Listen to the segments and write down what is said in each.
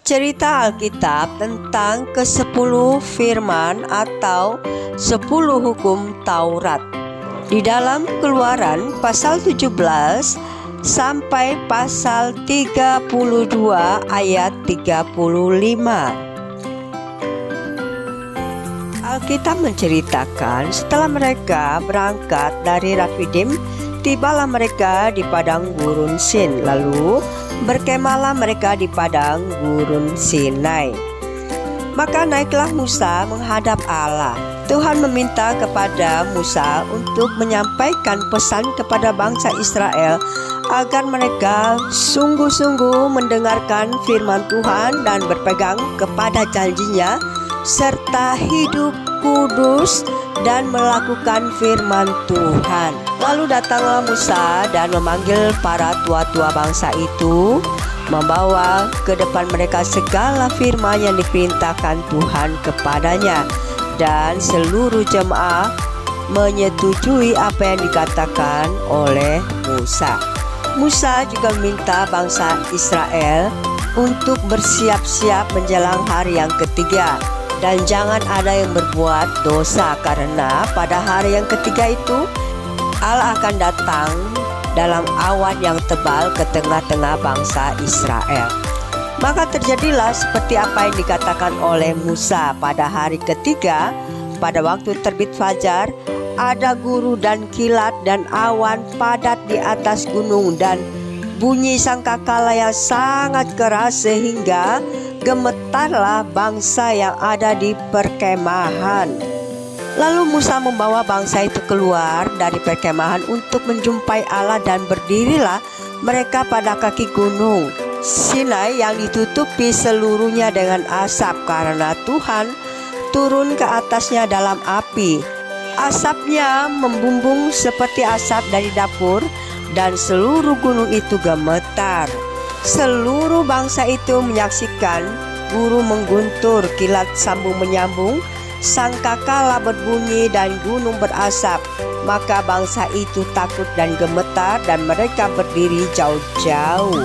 Cerita Alkitab tentang ke-10 firman atau 10 hukum Taurat di dalam Keluaran pasal 17 sampai pasal 32 ayat 35. Alkitab menceritakan setelah mereka berangkat dari Rafidim, tibalah mereka di padang gurun Sin, lalu berkemahlah mereka di padang gurun Sinai. Maka naiklah Musa menghadap Allah. Tuhan meminta kepada Musa untuk menyampaikan pesan kepada bangsa Israel agar mereka sungguh-sungguh mendengarkan firman Tuhan dan berpegang kepada janjinya, serta hidup kudus dan melakukan firman Tuhan. Lalu datanglah Musa dan memanggil para tua-tua bangsa itu, membawa ke depan mereka segala firman yang diperintahkan Tuhan kepadanya, dan seluruh jemaah menyetujui apa yang dikatakan oleh Musa. Musa juga meminta bangsa Israel untuk bersiap-siap menjelang hari yang ketiga, dan jangan ada yang berbuat dosa, karena pada hari yang ketiga itu Allah akan datang dalam awan yang tebal ke tengah-tengah bangsa Israel. Maka terjadilah seperti apa yang dikatakan oleh Musa. Pada hari ketiga, pada waktu terbit fajar, ada guru dan kilat dan awan padat di atas gunung, dan bunyi sangkakala yang sangat keras sehingga gemetarlah bangsa yang ada di perkemahan. Lalu Musa membawa bangsa itu keluar dari perkemahan untuk menjumpai Allah, dan berdirilah mereka pada kaki gunung Sinai yang ditutupi seluruhnya dengan asap, karena Tuhan turun ke atasnya dalam api. Asapnya membumbung seperti asap dari dapur, dan seluruh gunung itu gemetar. Seluruh bangsa itu menyaksikan guru mengguntur, kilat sambung menyambung, sangkakala berbunyi, dan gunung berasap. Maka bangsa itu takut dan gemetar, dan mereka berdiri jauh-jauh.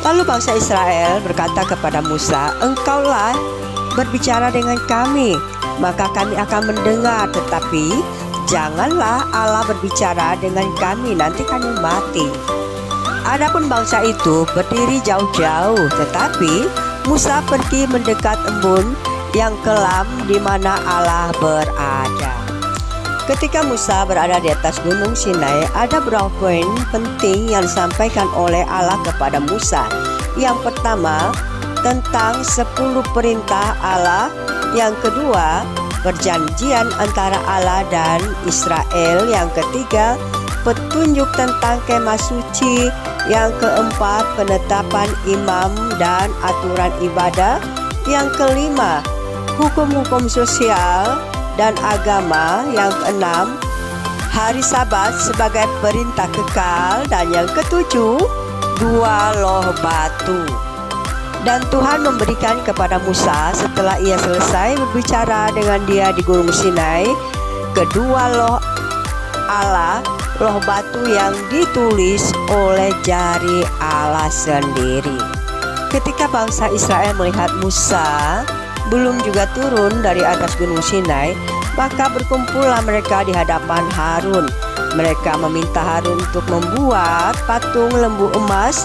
Lalu bangsa Israel berkata kepada Musa, "Engkaulah berbicara dengan kami, maka kami akan mendengar, tetapi janganlah Allah berbicara dengan kami, nanti kami mati." Adapun bangsa itu berdiri jauh-jauh, tetapi Musa pergi mendekat embun yang kelam di mana Allah berada. Ketika Musa berada di atas gunung Sinai, ada beberapa poin penting yang disampaikan oleh Allah kepada Musa. Yang pertama, tentang 10 perintah Allah. Yang kedua, perjanjian antara Allah dan Israel. Yang ketiga, petunjuk tentang kemah suci. Yang keempat, penetapan imam dan aturan ibadah. Yang kelima, hukum-hukum sosial dan agama. Yang keenam, hari Sabat sebagai perintah kekal. Dan yang ketujuh, 2 loh batu. Dan Tuhan memberikan kepada Musa setelah ia selesai berbicara dengan dia di gunung Sinai, kedua loh Allah, loh batu yang ditulis oleh jari Allah sendiri. Ketika bangsa Israel melihat Musa belum juga turun dari atas gunung Sinai, maka berkumpullah mereka di hadapan Harun. Mereka meminta Harun untuk membuat patung lembu emas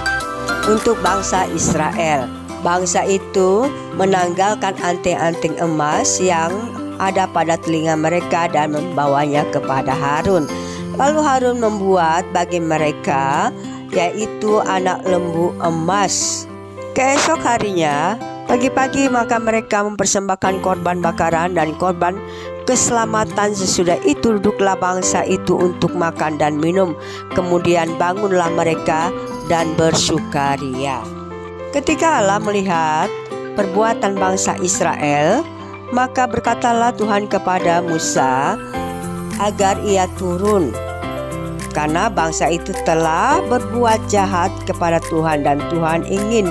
untuk bangsa Israel. Bangsa itu menanggalkan anting-anting emas yang ada pada telinga mereka dan membawanya kepada Harun. Lalu Harun membuat bagi mereka, yaitu anak lembu emas. Keesok harinya, pagi-pagi maka mereka mempersembahkan korban bakaran dan korban keselamatan. Sesudah itu duduklah bangsa itu untuk makan dan minum. Kemudian bangunlah mereka dan bersukaria. Ketika Allah melihat perbuatan bangsa Israel, maka berkatalah Tuhan kepada Musa agar ia turun, karena bangsa itu telah berbuat jahat kepada Tuhan, dan Tuhan ingin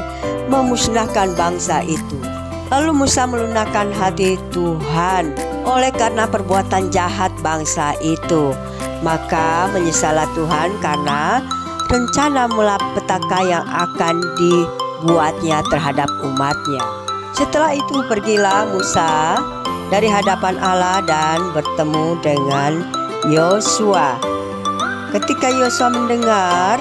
memusnahkan bangsa itu. Lalu Musa melunakkan hati Tuhan oleh karena perbuatan jahat bangsa itu. Maka menyesallah Tuhan karena rencana malapetaka yang akan dibuatnya terhadap umatnya. Setelah itu pergilah Musa dari hadapan Allah dan bertemu dengan Yosua. Ketika Yosua mendengar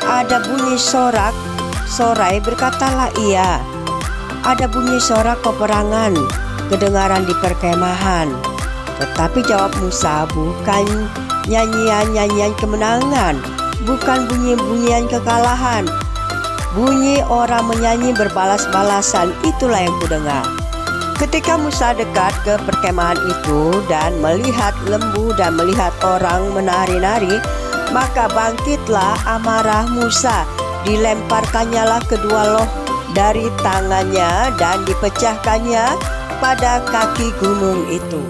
ada bunyi sorai, berkatalah ia, ada bunyi sorak peperangan kedengaran di perkemahan. Tetapi jawab Musa, bukan nyanyian-nyanyian kemenangan, bukan bunyi-bunyian kekalahan. Bunyi orang menyanyi berbalas-balasan, itulah yang kudengar. Ketika Musa dekat ke perkemahan itu dan melihat lembu dan melihat orang menari-nari, maka bangkitlah amarah Musa. Dilemparkannyalah kedua loh dari tangannya dan dipecahkannya pada kaki gunung itu.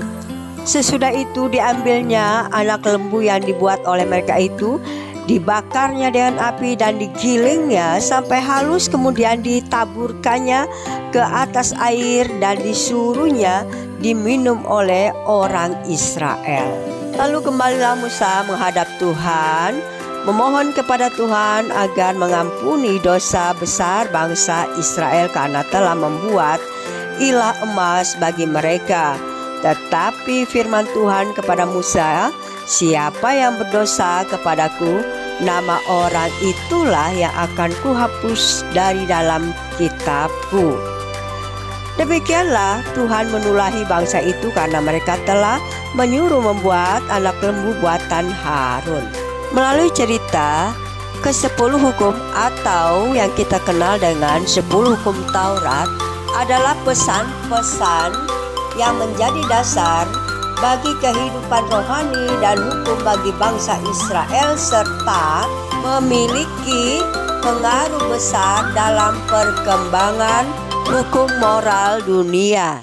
Sesudah itu diambilnya anak lembu yang dibuat oleh mereka itu, dibakarnya dengan api dan digilingnya sampai halus, kemudian ditaburkannya ke atas air dan disuruhnya diminum oleh orang Israel. Lalu kembalilah Musa menghadap Tuhan, memohon kepada Tuhan agar mengampuni dosa besar bangsa Israel karena telah membuat ilah emas bagi mereka. Tetapi firman Tuhan kepada Musa, siapa yang berdosa kepadaku, nama orang itulah yang akan kuhapus dari dalam kitabku. Demikianlah Tuhan menulahi bangsa itu karena mereka telah menyuruh membuat anak lembu buatan Harun. Melalui cerita ke-10 hukum atau yang kita kenal dengan 10 hukum Taurat adalah pesan-pesan yang menjadi dasar bagi kehidupan rohani dan hukum bagi bangsa Israel serta memiliki pengaruh besar dalam perkembangan hukum moral dunia.